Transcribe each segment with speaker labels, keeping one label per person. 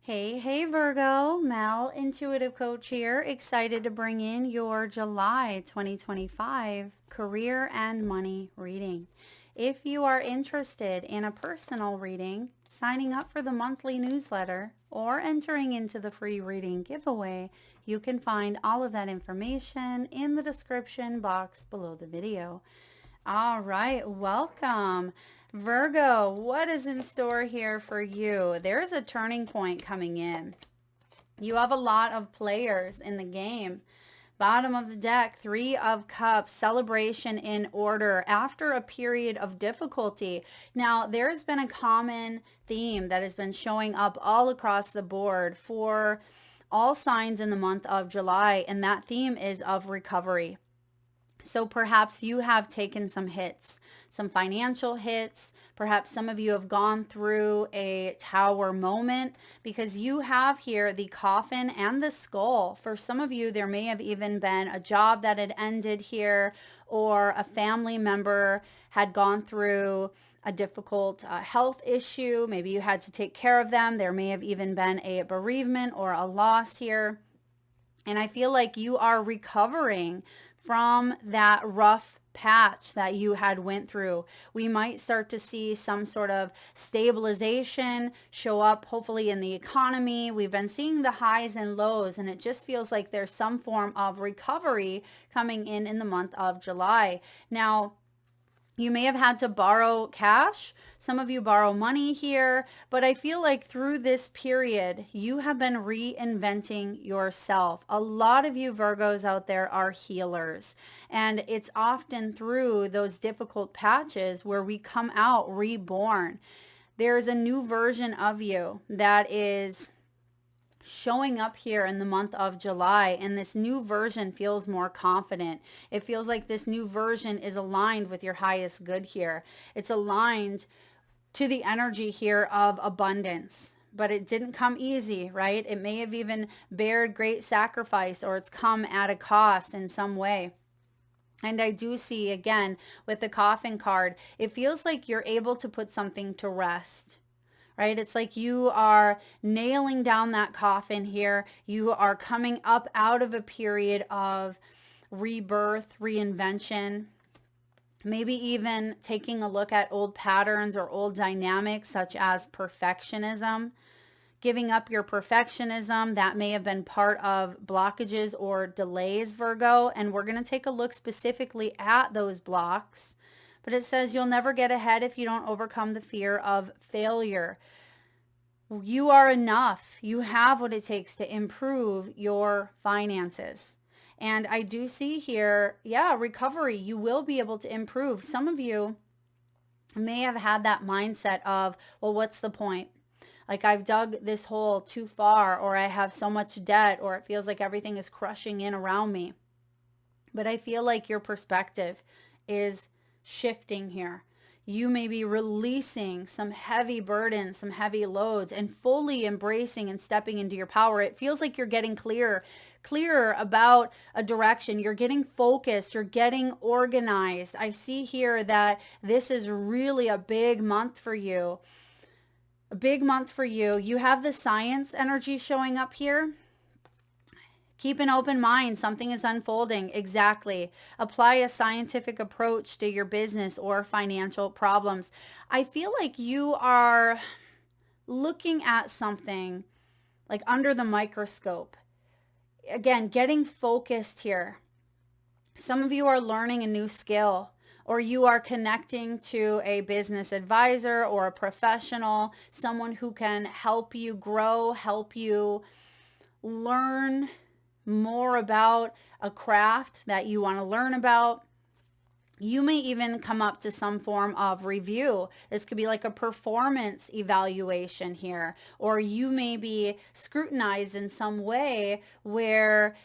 Speaker 1: Hey, Virgo, Mel, Intuitive Coach here. Excited to bring in your July 2025 career and money reading. If you are interested in a personal reading, signing up for the monthly newsletter, or entering into the free reading giveaway, you can find all of that information in the description box below the video. All right, welcome. Virgo, what is in store here for you? There's a turning point coming in. You have a lot of players in the game. Bottom of the deck, Three of Cups, celebration in order after a period of difficulty. Now, there's been a common theme that has been showing up all across the board for all signs in the month of July, and that theme is of recovery. So perhaps you have taken some hits, some financial hits. Perhaps some of you have gone through a tower moment because you have here the coffin and the skull. For some of you, there may have even been a job that had ended here, or a family member had gone through a difficult health issue. Maybe you had to take care of them. There may have even been a bereavement or a loss here. And I feel like you are recovering from that rough patch that you had went through. We might start to see some sort of stabilization show up, hopefully in the economy. We've been seeing the highs and lows, and it just feels like there's some form of recovery coming in the month of July. Now, you may have had to borrow cash. Some of you borrow money here, but I feel like through this period, you have been reinventing yourself. A lot of you Virgos out there are healers, and it's often through those difficult patches where we come out reborn. There's a new version of you that is showing up here in the month of July, and this new version feels more confident. It feels like this new version is aligned with your highest good here. It's aligned to the energy here of abundance, but it didn't come easy, right? It may have even bared great sacrifice, or it's come at a cost in some way. And I do see, again, with the coffin card, it feels like you're able to put something to rest. Right? It's like you are nailing down that coffin here. You are coming up out of a period of rebirth, reinvention, maybe even taking a look at old patterns or old dynamics such as perfectionism. Giving up your perfectionism, that may have been part of blockages or delays, Virgo, and we're going to take a look specifically at those blocks. But it says you'll never get ahead if you don't overcome the fear of failure. You are enough. You have what it takes to improve your finances. And I do see here, recovery. You will be able to improve. Some of you may have had that mindset of, well, what's the point? Like, I've dug this hole too far, or I have so much debt, or it feels like everything is crushing in around me. But I feel like your perspective is shifting here. You may be releasing some heavy burdens, some heavy loads, and fully embracing and stepping into your power. It feels like you're getting clearer about a direction. You're getting focused. You're getting organized. I see here that this is really a big month for you. A big month for you. You have the science energy showing up here. Keep an open mind. Something is unfolding. Exactly. Apply a scientific approach to your business or financial problems. I feel like you are looking at something like under the microscope. Again, getting focused here. Some of you are learning a new skill, or you are connecting to a business advisor or a professional, someone who can help you grow, help you learn more about a craft that you want to learn about. You may even come up to some form of review. This could be like a performance evaluation here, or you may be scrutinized in some way where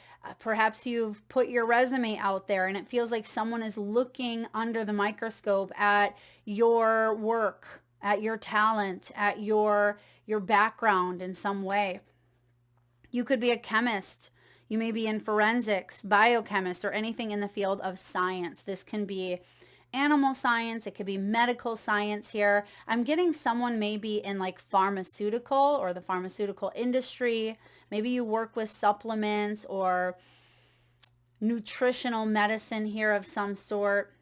Speaker 1: perhaps you've put your resume out there and it feels like someone is looking under the microscope at your work, at your talent, at your background in some way. You could be a chemist. You may be in forensics, biochemist, or anything in the field of science. This can be animal science. It could be medical science here. I'm getting someone maybe in like pharmaceutical or the pharmaceutical industry. Maybe you work with supplements or nutritional medicine here of some sort.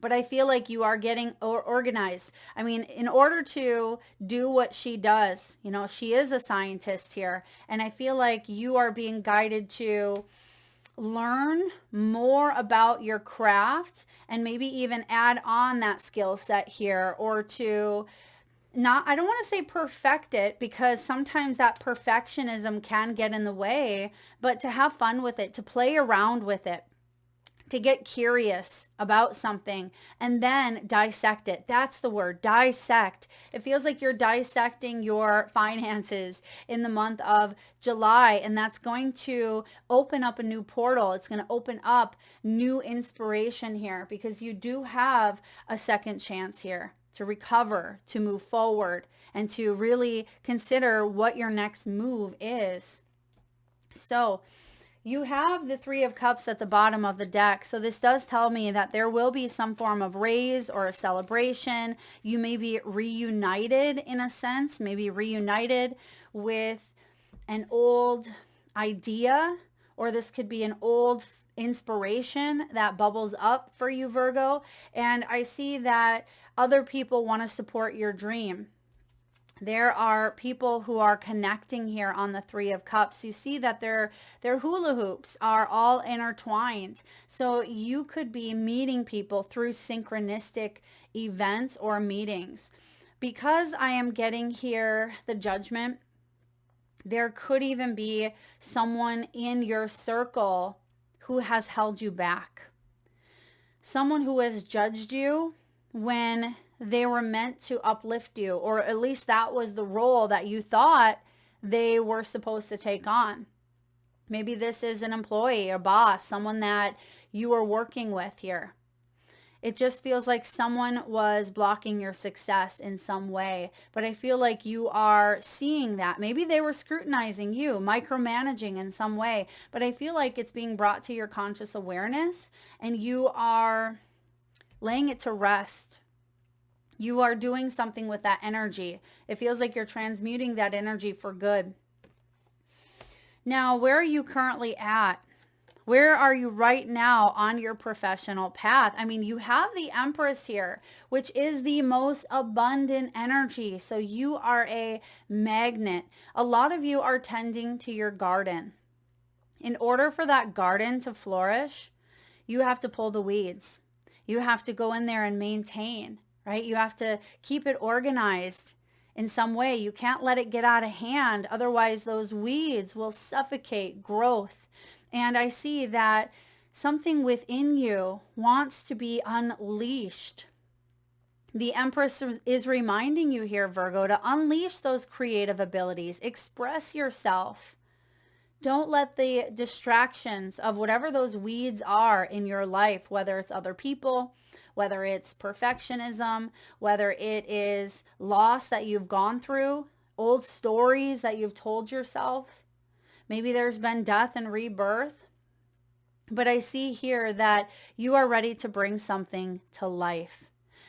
Speaker 1: But I feel like you are getting organized. I mean, in order to do what she does, you know, she is a scientist here. And I feel like you are being guided to learn more about your craft and maybe even add on that skill set here, or to not, I don't want to say perfect it, because sometimes that perfectionism can get in the way, but to have fun with it, to play around with it, to get curious about something and then dissect it. That's the word, dissect. It feels like you're dissecting your finances in the month of July, and that's going to open up a new portal. It's going to open up new inspiration here, because you do have a second chance here to recover, to move forward, and to really consider what your next move is. So you have the Three of Cups at the bottom of the deck. So this does tell me that there will be some form of raise or a celebration. You may be reunited in a sense, maybe reunited with an old idea, or this could be an old inspiration that bubbles up for you, Virgo. And I see that other people want to support your dream. There are people who are connecting here on the Three of Cups. You see that their hula hoops are all intertwined. So you could be meeting people through synchronistic events or meetings. Because I am getting here the Judgment, there could even be someone in your circle who has held you back. Someone who has judged you when they were meant to uplift you, or at least that was the role that you thought they were supposed to take on. Maybe this is an employee, a boss, someone that you are working with here. It just feels like someone was blocking your success in some way, but I feel like you are seeing that. Maybe they were scrutinizing you, micromanaging in some way, but I feel like it's being brought to your conscious awareness and you are laying it to rest. You are doing something with that energy. It feels like you're transmuting that energy for good. Now, where are you currently at? Where are you right now on your professional path? I mean, you have the Empress here, which is the most abundant energy. So you are a magnet. A lot of you are tending to your garden. In order for that garden to flourish, you have to pull the weeds. You have to go in there and maintain. Right? You have to keep it organized in some way. You can't let it get out of hand. Otherwise, those weeds will suffocate growth. And I see that something within you wants to be unleashed. The Empress is reminding you here, Virgo, to unleash those creative abilities. Express yourself. Don't let the distractions of whatever those weeds are in your life, whether it's other people, whether it's perfectionism, whether it is loss that you've gone through, old stories that you've told yourself. Maybe there's been death and rebirth. But I see here that you are ready to bring something to life.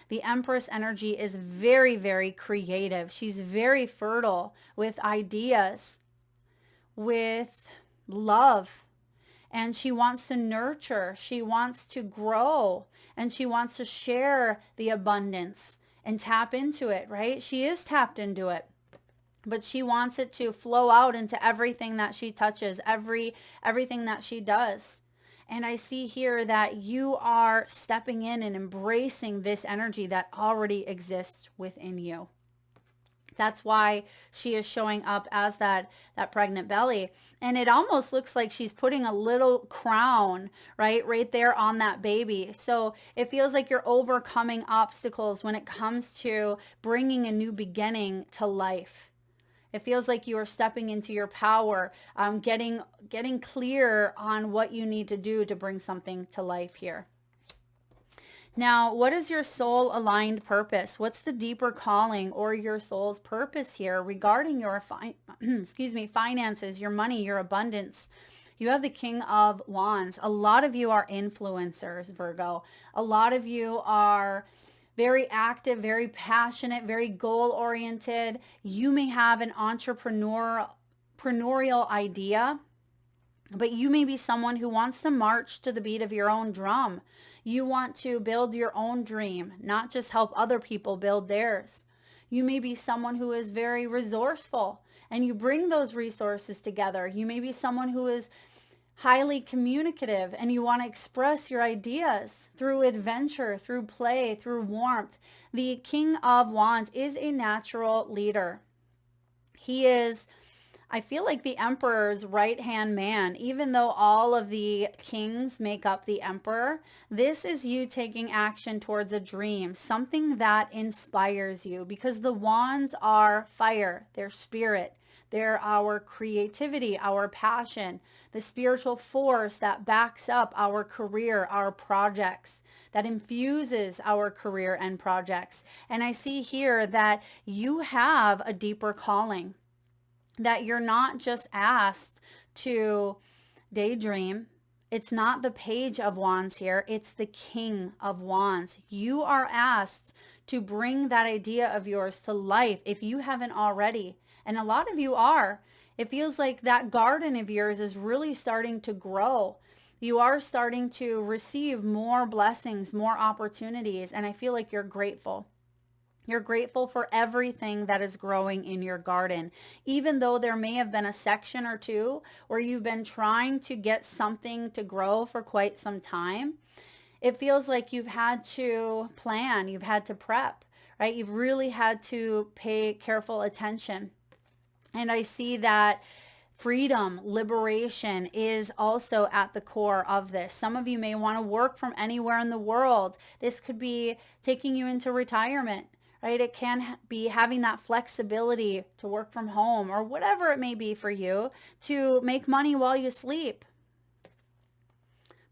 Speaker 1: The Empress energy is very, very creative. She's very fertile with ideas, with love. And she wants to nurture. She wants to grow. And she wants to share the abundance and tap into it, right? She is tapped into it. But she wants it to flow out into everything that she touches, everything that she does. And I see here that you are stepping in and embracing this energy that already exists within you. That's why she is showing up as that pregnant belly. And it almost looks like she's putting a little crown, right there on that baby. So it feels like you're overcoming obstacles when it comes to bringing a new beginning to life. It feels like you are stepping into your power, getting clear on what you need to do to bring something to life here. Now, what is your soul aligned purpose? What's the deeper calling or your soul's purpose here regarding your finances, your money, your abundance, You have the King of Wands. A lot of you are influencers, Virgo. A lot of you are very active, very passionate, very goal-oriented. You may have an entrepreneurial idea, but you may be someone who wants to march to the beat of your own drum. You want to build your own dream, not just help other people build theirs. You may be someone who is very resourceful and you bring those resources together. You may be someone who is highly communicative and you want to express your ideas through adventure, through play, through warmth. The King of Wands is a natural leader. He is, I feel like, the Emperor's right-hand man. Even though all of the kings make up the Emperor, this is you taking action towards a dream, something that inspires you, because the wands are fire, they're spirit, they're our creativity, our passion, the spiritual force that backs up our career, our projects, that infuses our career and projects. And I see here that you have a deeper calling, that you're not just asked to daydream. It's not the Page of Wands here. It's the King of Wands. You are asked to bring that idea of yours to life if you haven't already. And a lot of you are. It feels like that garden of yours is really starting to grow. You are starting to receive more blessings, more opportunities, and I feel like you're grateful. You're grateful for everything that is growing in your garden, even though there may have been a section or two where you've been trying to get something to grow for quite some time. It feels like you've had to plan, you've had to prep, right? You've really had to pay careful attention. And I see that freedom, liberation is also at the core of this. Some of you may want to work from anywhere in the world. This could be taking you into retirement, right? It can be having that flexibility to work from home or whatever it may be for you to make money while you sleep.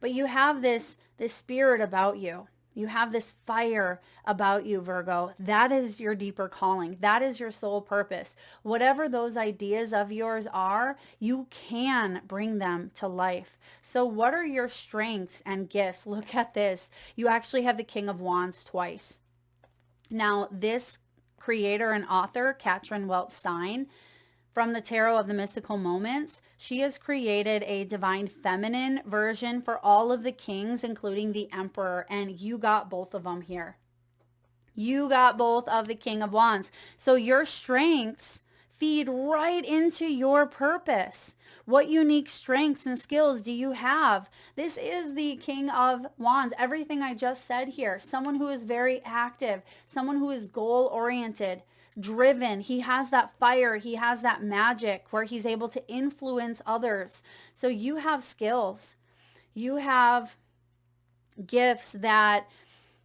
Speaker 1: But you have this spirit about you. You have this fire about you, Virgo. That is your deeper calling. That is your soul purpose. Whatever those ideas of yours are, you can bring them to life. So what are your strengths and gifts? Look at this. You actually have the King of Wands twice. Now, this creator and author, Catrin Welz-Stein, from the Tarot of the Mystical Moments, she has created a divine feminine version for all of the kings, including the Emperor, and you got both of them here. You got both of the King of Wands. So your strengths feed right into your purpose. What unique strengths and skills do you have? This is the King of Wands. Everything I just said here. Someone who is very active, someone who is goal-oriented, driven. He has that fire. He has that magic where he's able to influence others. So you have skills. You have gifts that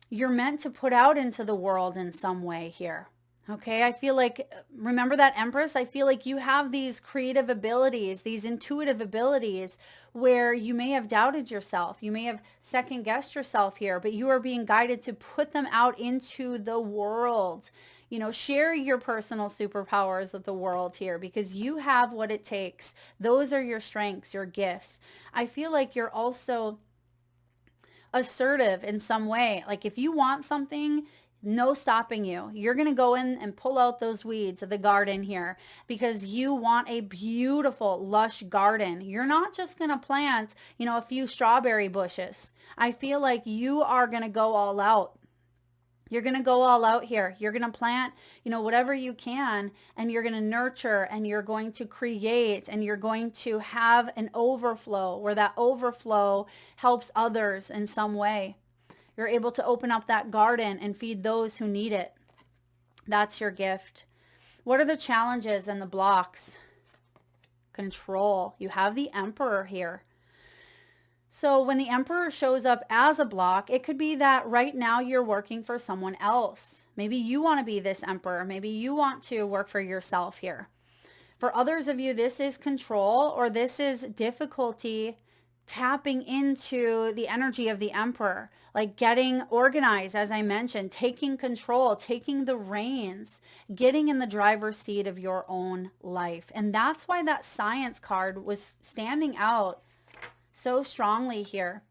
Speaker 1: you're meant to put out into the world in some way here. Okay, I feel like, remember that Empress? I feel like you have these creative abilities, these intuitive abilities where you may have doubted yourself. You may have second guessed yourself here, but you are being guided to put them out into the world. You know, share your personal superpowers with the world here because you have what it takes. Those are your strengths, your gifts. I feel like you're also assertive in some way. Like if you want something, no stopping you. You're going to go in and pull out those weeds of the garden here because you want a beautiful, lush garden. You're not just going to plant, a few strawberry bushes. I feel like you are going to go all out. You're going to go all out here. You're going to plant, whatever you can, and you're going to nurture and you're going to create and you're going to have an overflow where that overflow helps others in some way. You're able to open up that garden and feed those who need it. That's your gift. What are the challenges and the blocks? Control. You have the Emperor here. So when the Emperor shows up as a block, it could be that right now you're working for someone else. Maybe you want to be this Emperor. Maybe you want to work for yourself here. For others of you, this is control or this is difficulty tapping into the energy of the Emperor, like getting organized, as I mentioned, taking control, taking the reins, getting in the driver's seat of your own life. And that's why that Science card was standing out so strongly here.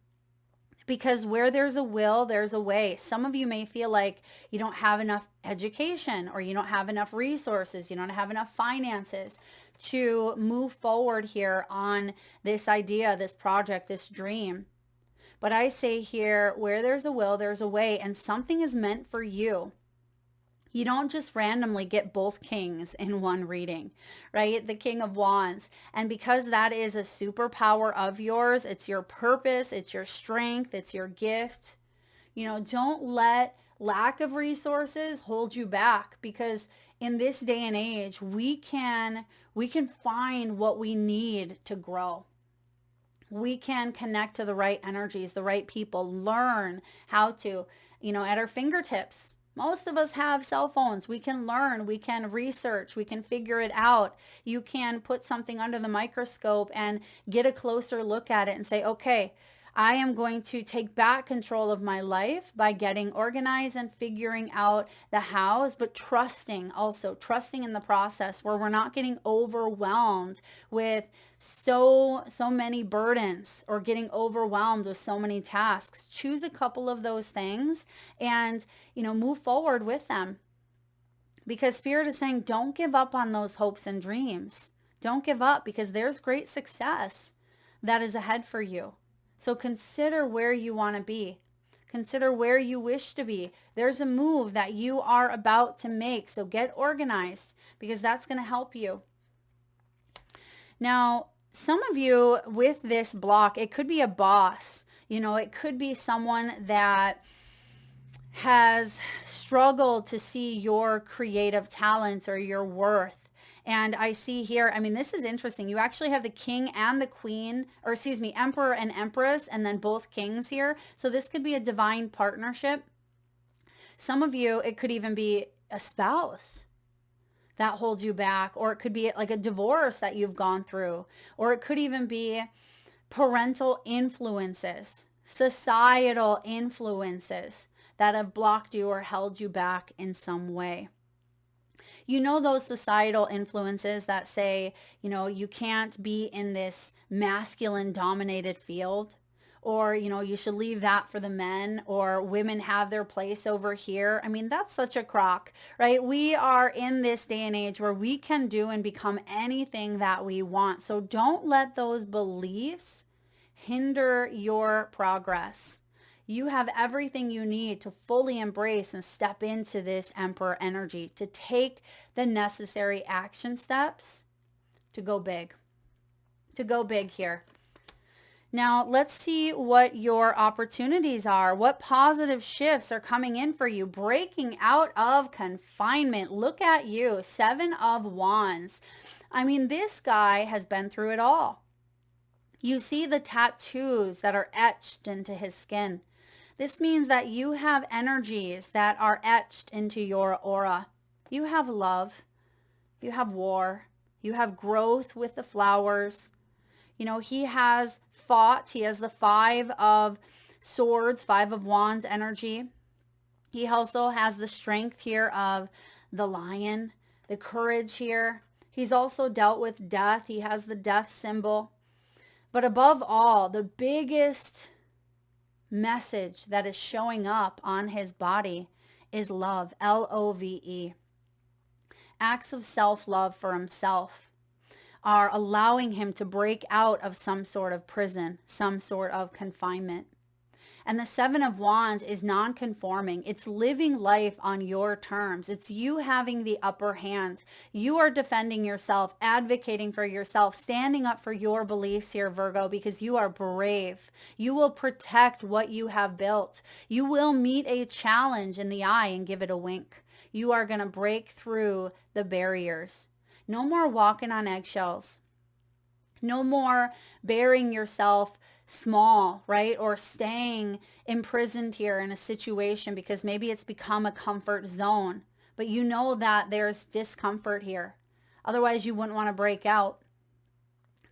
Speaker 1: Because where there's a will, there's a way. Some of you may feel like you don't have enough education, or you don't have enough resources, you don't have enough finances to move forward here on this idea, this project, this dream. But I say here, where there's a will, there's a way, and something is meant for you. You don't just randomly get both kings in one reading, right? The King of Wands. And because that is a superpower of yours, it's your purpose, it's your strength, it's your gift. You know, don't let lack of resources hold you back, because in this day and age, we can find what we need to grow. We can connect to the right energies, the right people, learn how to, at our fingertips. Most of us have cell phones. We can learn, we can research, we can figure it out. You can put something under the microscope and get a closer look at it and say, okay, I am going to take back control of my life by getting organized and figuring out the hows, but trusting in the process, where we're not getting overwhelmed with so many burdens, or getting overwhelmed with so many tasks. Choose a couple of those things and, move forward with them. Because Spirit is saying, don't give up on those hopes and dreams. Don't give up, because there's great success that is ahead for you. So consider where you want to be. Consider where you wish to be. There's a move that you are about to make. So get organized, because that's going to help you. Now, some of you with this block, it could be a boss. It could be someone that has struggled to see your creative talents or your worth. And I see here, this is interesting. You actually have the king and the queen, or excuse me, emperor and empress, and then both kings here. So this could be a divine partnership. Some of you, it could even be a spouse that holds you back, or it could be like a divorce that you've gone through, or it could even be parental influences, societal influences that have blocked you or held you back in some way. Those societal influences that say, you can't be in this masculine dominated field, or, you should leave that for the men, or women have their place over here. That's such a crock, right? We are in this day and age where we can do and become anything that we want. So don't let those beliefs hinder your progress. You have everything you need to fully embrace and step into this Emperor energy, to take the necessary action steps to go big here. Now, let's see what your opportunities are. What positive shifts are coming in for you? Breaking out of confinement. Look at you. 7 of Wands. This guy has been through it all. You see the tattoos that are etched into his skin. This means that you have energies that are etched into your aura. You have love. You have war. You have growth with the flowers. He has fought. He has the 5 of Swords, 5 of Wands energy. He also has the strength here of the lion, the courage here. He's also dealt with death. He has the death symbol. But above all, the biggest message that is showing up on his body is love, L-O-V-E. Acts of self-love for himself are allowing him to break out of some sort of prison, some sort of confinement. And the 7 of Wands is non-conforming. It's living life on your terms. It's you having the upper hand. You are defending yourself, advocating for yourself, standing up for your beliefs here, Virgo, because you are brave. You will protect what you have built. You will meet a challenge in the eye and give it a wink. You are going to break through the barriers. No more walking on eggshells. No more burying yourself small, right? Or staying imprisoned here in a situation because maybe it's become a comfort zone, but you know that there's discomfort here. Otherwise, you wouldn't want to break out.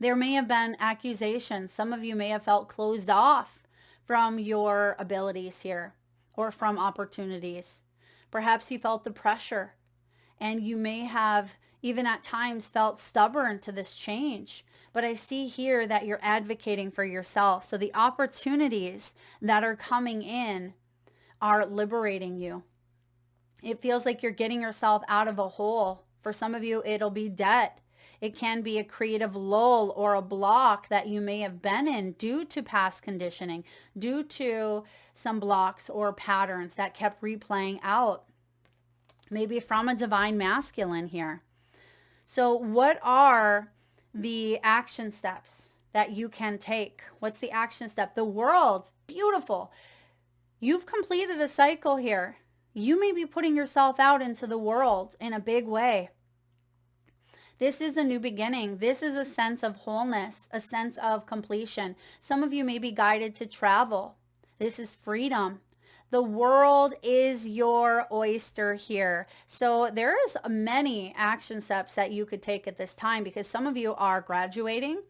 Speaker 1: There may have been accusations. Some of you may have felt closed off from your abilities here or from opportunities. Perhaps you felt the pressure and you may have even at times felt stubborn to this change. But I see here that you're advocating for yourself. So the opportunities that are coming in are liberating you. It feels like you're getting yourself out of a hole. For some of you, it'll be debt. It can be a creative lull or a block that you may have been in due to past conditioning, due to some blocks or patterns that kept replaying out. Maybe from a divine masculine here. So what are the action steps that you can take? What's the action step? The world, beautiful. You've completed a cycle here. You may be putting yourself out into the world in a big way. This is a new beginning. This is a sense of wholeness, a sense of completion. Some of you may be guided to travel. This is freedom. The world is your oyster here. So there's many action steps that you could take at this time, because some of you are graduating.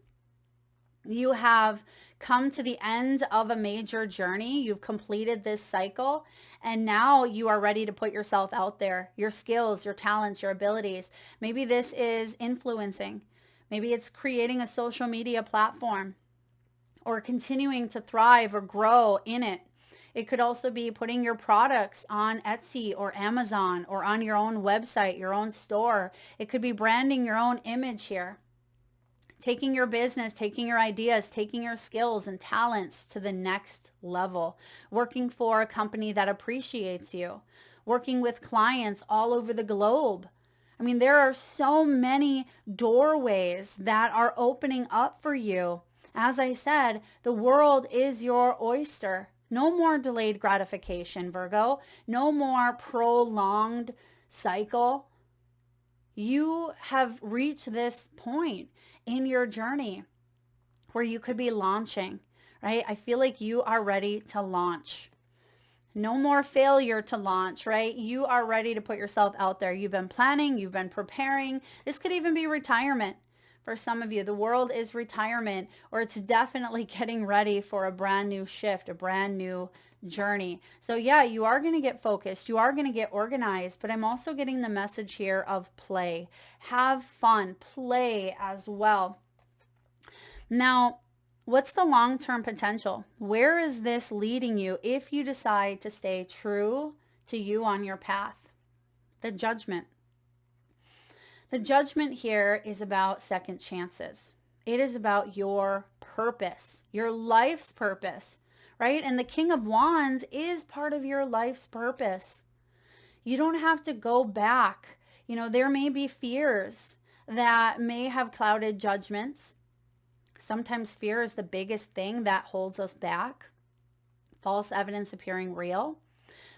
Speaker 1: You have come to the end of a major journey. You've completed this cycle, and now you are ready to put yourself out there, your skills, your talents, your abilities. Maybe this is influencing. Maybe it's creating a social media platform or continuing to thrive or grow in it. It could also be putting your products on Etsy or Amazon or on your own website, your own store. It could be branding your own image here. Taking your business, taking your ideas, taking your skills and talents to the next level. Working for a company that appreciates you. Working with clients all over the globe. I mean, there are so many doorways that are opening up for you. As I said, the world is your oyster. No more delayed gratification, Virgo. No more prolonged cycle. You have reached this point in your journey where you could be launching, right? I feel like you are ready to launch. No more failure to launch, right? You are ready to put yourself out there. You've been planning, you've been preparing. This could even be retirement. For some of you, the world is retirement, or it's definitely getting ready for a brand new shift, a brand new journey. So yeah, you are going to get focused. You are going to get organized, but I'm also getting the message here of play. Have fun, play as well. Now, what's the long-term potential? Where is this leading you if you decide to stay true to you on your path? The Judgment. The Judgment here is about second chances. It is about your purpose, your life's purpose, right? And the King of Wands is part of your life's purpose. You don't have to go back. You know, there may be fears that may have clouded judgments. Sometimes fear is the biggest thing that holds us back. False evidence appearing real.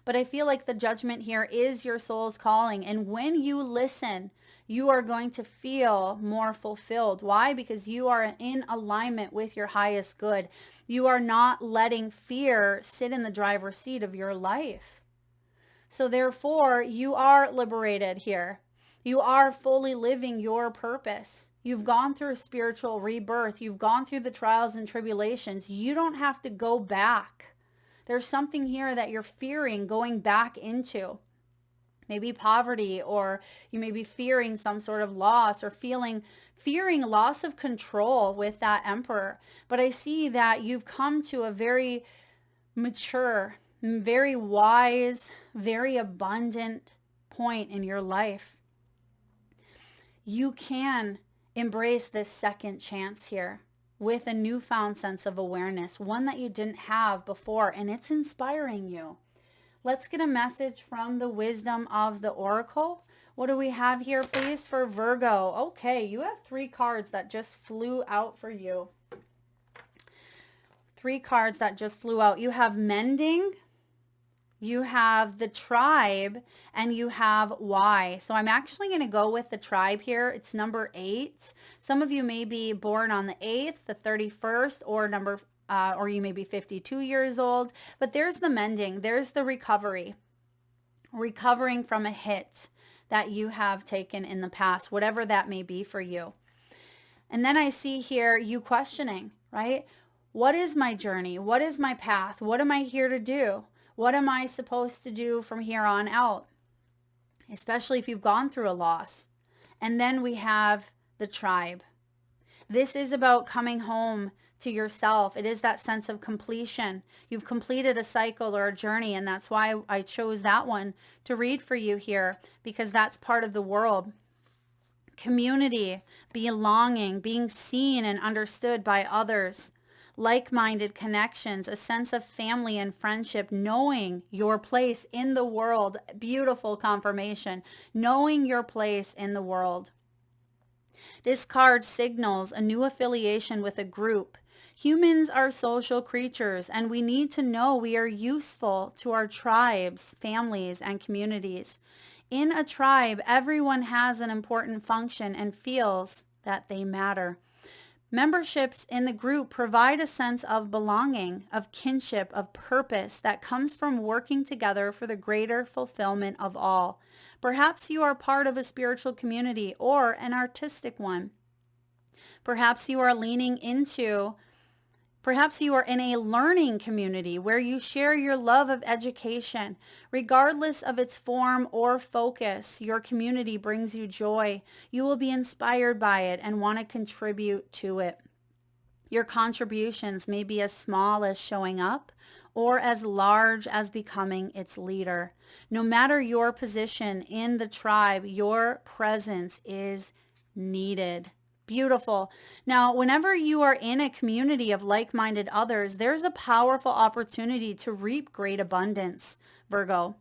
Speaker 1: But I feel like the Judgment here is your soul's calling. And when you listen, you are going to feel more fulfilled. Why? Because you are in alignment with your highest good. You are not letting fear sit in the driver's seat of your life. So therefore, you are liberated here. You are fully living your purpose. You've gone through a spiritual rebirth. You've gone through the trials and tribulations. You don't have to go back. There's something here that you're fearing going back into. Maybe poverty, or you may be fearing some sort of loss, or fearing loss of control with that Emperor. But I see that you've come to a very mature, very wise, very abundant point in your life. You can embrace this second chance here with a newfound sense of awareness, one that you didn't have before, and it's inspiring you. Let's get a message from the wisdom of the Oracle. What do we have here, please, for Virgo? Okay, you have 3 cards that just flew out for you. 3 cards that just flew out. You have Mending, you have the Tribe, and you have Why. So I'm actually going to go with the Tribe here. It's number 8. Some of you may be born on the 8th, the 31st, or you may be 52 years old. But there's the mending. There's the recovery. Recovering from a hit that you have taken in the past, whatever that may be for you. And then I see here you questioning, right? What is my journey? What is my path? What am I here to do? What am I supposed to do from here on out? Especially if you've gone through a loss. And then we have the tribe. This is about coming home to yourself. It is that sense of completion. You've completed a cycle or a journey, and that's why I chose that one to read for you here, because that's part of the world. Community, belonging, being seen and understood by others, like-minded connections, a sense of family and friendship, knowing your place in the world. Beautiful confirmation. Knowing your place in the world. This card signals a new affiliation with a group. Humans are social creatures, and we need to know we are useful to our tribes, families, and communities. In a tribe, everyone has an important function and feels that they matter. Memberships in the group provide a sense of belonging, of kinship, of purpose that comes from working together for the greater fulfillment of all. Perhaps you are part of a spiritual community or an artistic one. Perhaps you are in a learning community where you share your love of education. Regardless of its form or focus, your community brings you joy. You will be inspired by it and want to contribute to it. Your contributions may be as small as showing up or as large as becoming its leader. No matter your position in the tribe, your presence is needed. Beautiful. Now, whenever you are in a community of like-minded others, there's a powerful opportunity to reap great abundance, Virgo.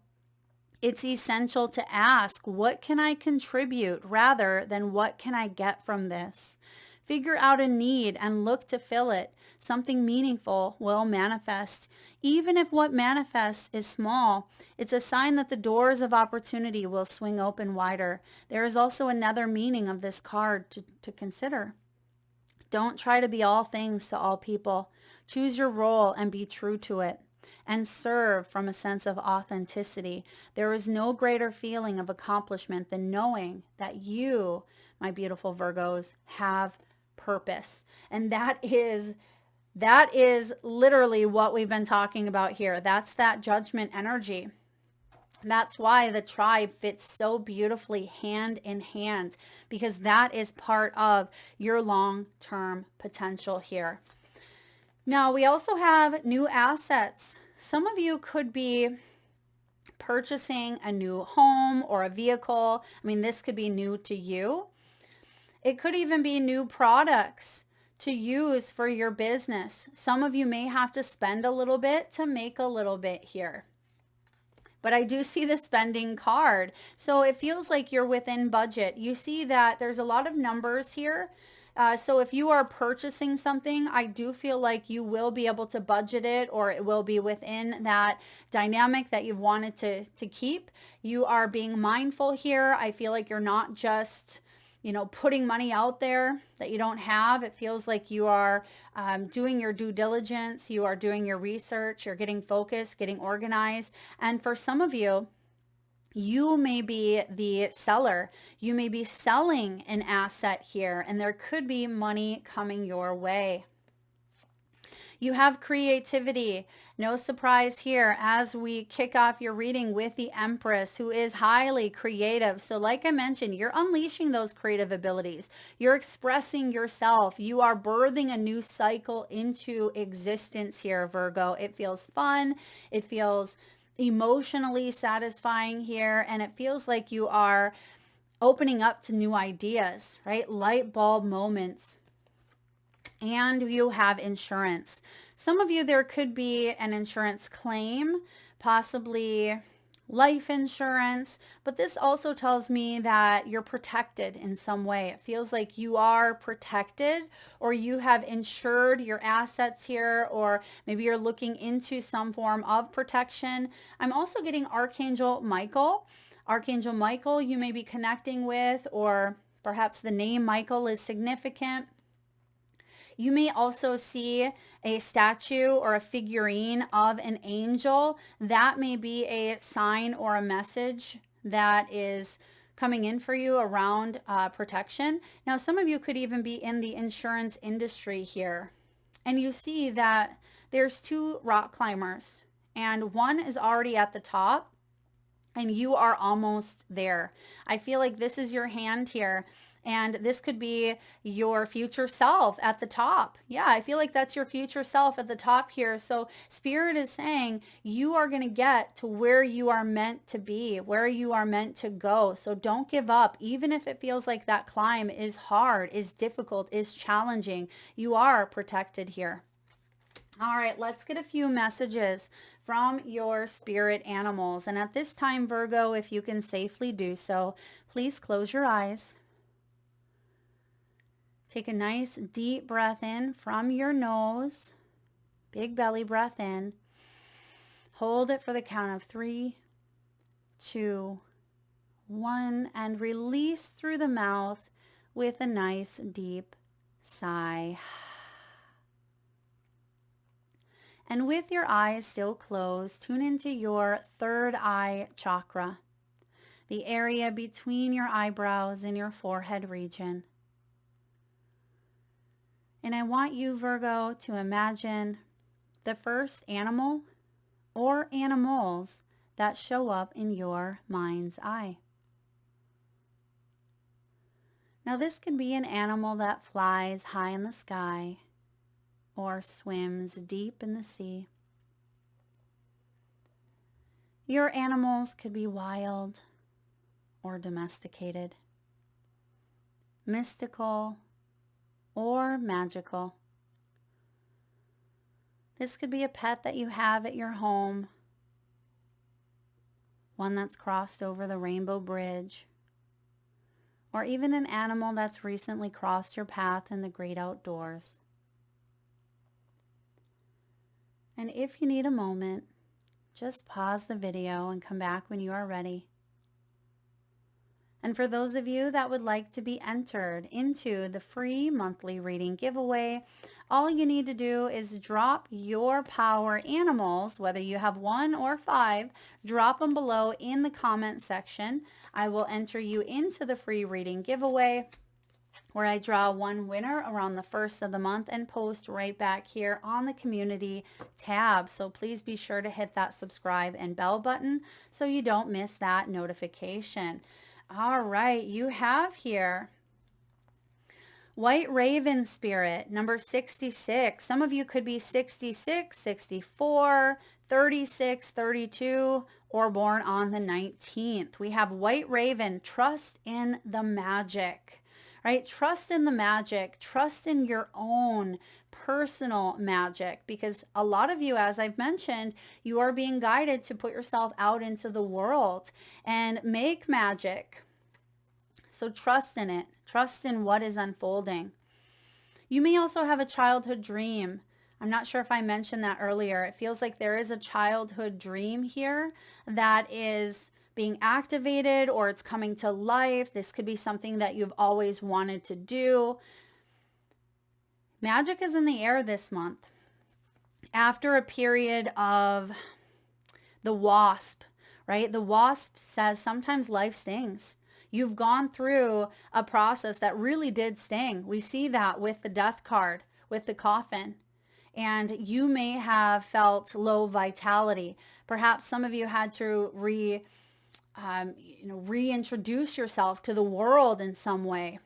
Speaker 1: It's essential to ask, what can I contribute rather than what can I get from this? Figure out a need and look to fill it. Something meaningful will manifest. Even if what manifests is small, it's a sign that the doors of opportunity will swing open wider. There is also another meaning of this card to consider. Don't try to be all things to all people. Choose your role and be true to it. And serve from a sense of authenticity. There is no greater feeling of accomplishment than knowing that you, my beautiful Virgos, have purpose. And that is literally what we've been talking about here. That's that judgment energy. That's why the tribe fits so beautifully hand in hand, because that is part of your long-term potential here. Now, we also have new assets. Some of you could be purchasing a new home or a vehicle. I mean, this could be new to you. It could even be new products to use for your business. Some of you may have to spend a little bit to make a little bit here. But I do see the spending card. So it feels like you're within budget. You see that there's a lot of numbers here. So if you are purchasing something, I do feel like you will be able to budget it, or it will be within that dynamic that you've wanted to keep. You are being mindful here. I feel like you're not just putting money out there that you don't have. It feels like you are doing your due diligence. You are doing your research. You're getting focused, getting organized. And for some of you, you may be the seller. You may be selling an asset here, and there could be money coming your way. You have creativity. No surprise here as we kick off your reading with the Empress, who is highly creative. So like I mentioned, you're unleashing those creative abilities. You're expressing yourself. You are birthing a new cycle into existence here, Virgo. It feels fun. It feels emotionally satisfying here. And it feels like you are opening up to new ideas, right? Light bulb moments. And you have insurance. Some of you, there could be an insurance claim, possibly life insurance, but this also tells me that you're protected in some way. It feels like you are protected, or you have insured your assets here, or maybe you're looking into some form of protection. I'm also getting Archangel Michael. Archangel Michael you may be connecting with, or perhaps the name Michael is significant. You may also see a statue or a figurine of an angel. That may be a sign or a message that is coming in for you around protection. Now, some of you could even be in the insurance industry here. And you see that there's two rock climbers, and one is already at the top and you are almost there. I feel like this is your hand here, and this could be your future self at the top. Yeah, I feel like that's your future self at the top here. So Spirit is saying you are going to get to where you are meant to be, where you are meant to go. So don't give up, even if it feels like that climb is hard, is difficult, is challenging. You are protected here. All right, let's get a few messages from your spirit animals. And at this time, Virgo, if you can safely do so, please close your eyes. Take a nice deep breath in from your nose. Big belly breath in. Hold it for the count of 3, 2, 1, and release through the mouth with a nice deep sigh. And with your eyes still closed, tune into your third eye chakra, the area between your eyebrows and your forehead region. And I want you, Virgo, to imagine the first animal or animals that show up in your mind's eye. Now, this could be an animal that flies high in the sky or swims deep in the sea. Your animals could be wild or domesticated, mystical or magical. This could be a pet that you have at your home, one that's crossed over the rainbow bridge, or even an animal that's recently crossed your path in the great outdoors. And if you need a moment, just pause the video and come back when you are ready. And for those of you that would like to be entered into the free monthly reading giveaway, all you need to do is drop your power animals, whether you have 1 or 5, drop them below in the comment section. I will enter you into the free reading giveaway, where I draw one winner around the 1st of the month and post right back here on the community tab. So please be sure to hit that subscribe and bell button so you don't miss that notification. All right, you have here White Raven Spirit, number 66. Some of you could be 66, 64, 36, 32, or born on the 19th. We have White Raven, trust in the magic. Right? Trust in the magic. Trust in your own personal magic, because a lot of you, as I've mentioned, you are being guided to put yourself out into the world and make magic. So trust in it. Trust in what is unfolding. You may also have a childhood dream. I'm not sure if I mentioned that earlier. It feels like there is a childhood dream here that is being activated, or it's coming to life. This could be something that you've always wanted to do. Magic is in the air this month. After a period of the wasp, right? The wasp says sometimes life stings. You've gone through a process that really did sting. We see that with the death card, with the coffin. And you may have felt low vitality. Perhaps some of you had to reintroduce yourself to the world in some way.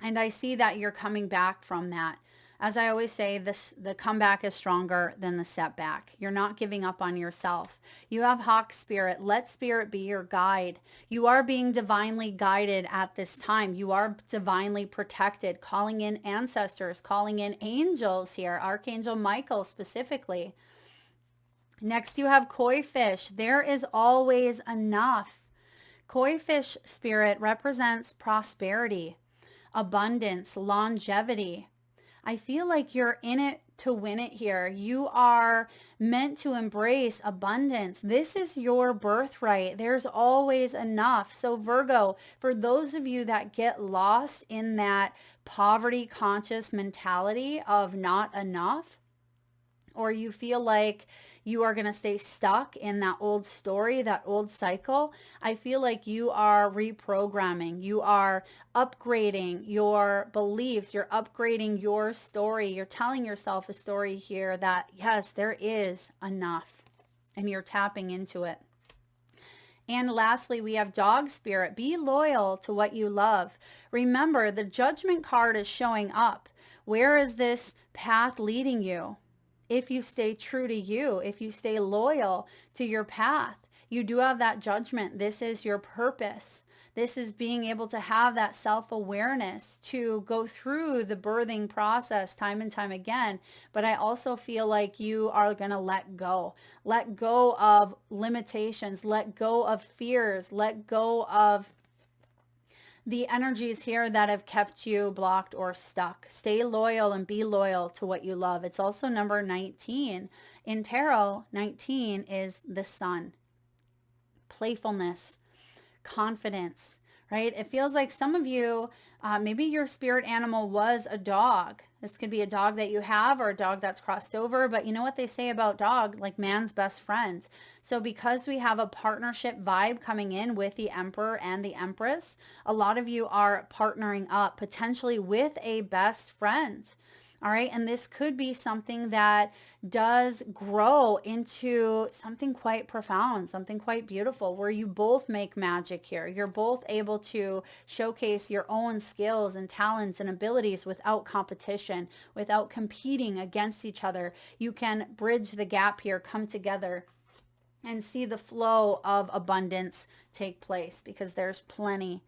Speaker 1: And I see that you're coming back from that. As I always say, the comeback is stronger than the setback. You're not giving up on yourself. You have Hawk Spirit. Let Spirit be your guide. You are being divinely guided at this time. You are divinely protected, calling in ancestors, calling in angels here, Archangel Michael specifically. Next, you have Koi Fish. There is always enough. Koi Fish Spirit represents prosperity, abundance, longevity. I feel like you're in it to win it here. You are meant to embrace abundance. This is your birthright. There's always enough. So Virgo, for those of you that get lost in that poverty conscious mentality of not enough, or you feel like you are going to stay stuck in that old story, that old cycle, I feel like you are reprogramming. You are upgrading your beliefs. You're upgrading your story. You're telling yourself a story here that, yes, there is enough, and you're tapping into it. And lastly, we have dog spirit. Be loyal to what you love. Remember, the judgment card is showing up. Where is this path leading you? If you stay true to you, if you stay loyal to your path, you do have that judgment. This is your purpose. This is being able to have that self-awareness to go through the birthing process time and time again. But I also feel like you are going to let go of limitations, let go of fears, let go of the energies here that have kept you blocked or stuck. Stay loyal and be loyal to what you love. It's also number 19. In tarot, 19 is the sun. Playfulness, confidence, right? It feels like some of you, maybe your spirit animal was a dog. This could be a dog that you have or a dog that's crossed over, but you know what they say about dog, like man's best friend. So because we have a partnership vibe coming in with the Emperor and the Empress, a lot of you are partnering up potentially with a best friend. All right. And this could be something that does grow into something quite profound, something quite beautiful, where you both make magic here. You're both able to showcase your own skills and talents and abilities without competition, without competing against each other. You can bridge the gap here, come together, and see the flow of abundance take place, because there's plenty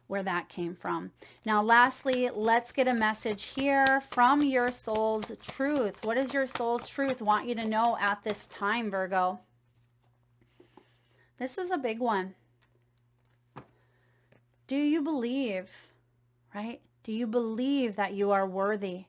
Speaker 1: where that came from. Now, lastly, let's get a message here from your soul's truth. What does your soul's truth want you to know at this time, Virgo? This is a big one. Do you believe, right? Do you believe that you are worthy?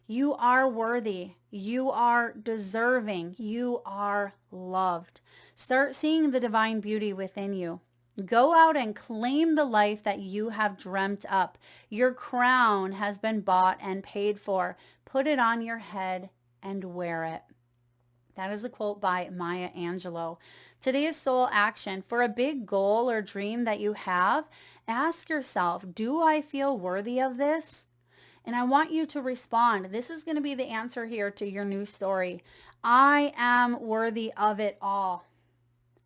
Speaker 1: You are worthy. You are deserving. You are loved. Start seeing the divine beauty within you. Go out and claim the life that you have dreamt up. Your crown has been bought and paid for. Put it on your head and wear it. That is a quote by Maya Angelou. Today's soul action. For a big goal or dream that you have, ask yourself, do I feel worthy of this? And I want you to respond. This is going to be the answer here to your new story. I am worthy of it all.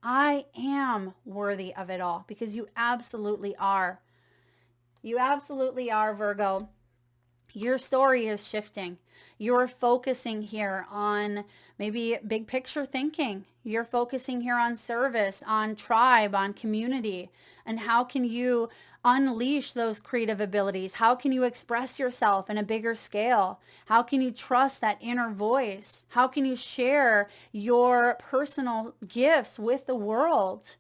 Speaker 1: I am worthy of it all, because you absolutely are. You absolutely are, Virgo. Your story is shifting. You're focusing here on maybe big picture thinking. You're focusing here on service, on tribe, on community. And how can you unleash those creative abilities? How can you express yourself in a bigger scale? How can you trust that inner voice? How can you share your personal gifts with the world?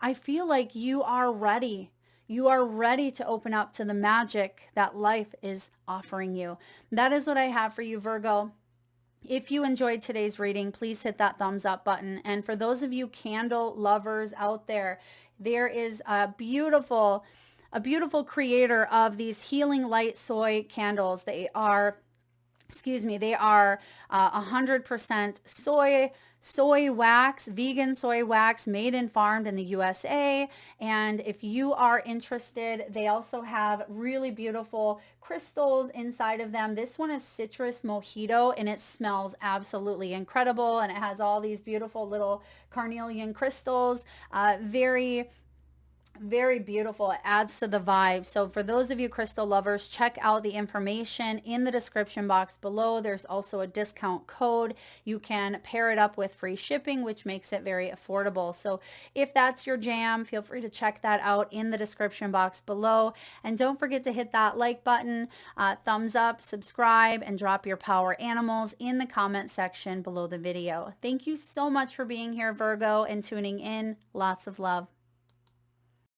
Speaker 1: I feel like you are ready. You are ready to open up to the magic that life is offering you. That is what I have for you, Virgo. If you enjoyed today's reading, please hit that thumbs up button. And for those of you candle lovers out there, there is a beautiful creator of these healing light soy candles. They are 100% soy wax, vegan soy wax, made and farmed in the USA. And if you are interested, they also have really beautiful crystals inside of them. This one is citrus mojito, and it smells absolutely incredible. And it has all these beautiful little carnelian crystals. Very beautiful. It adds to the vibe. So for those of you crystal lovers, check out the information in the description box below. There's also a discount code. You can pair it up with free shipping, which makes it very affordable. So if that's your jam, feel free to check that out in the description box below. And don't forget to hit that like button, thumbs up, subscribe, and drop your power animals in the comment section below the video. Thank you so much for being here, Virgo, and tuning in. Lots of love.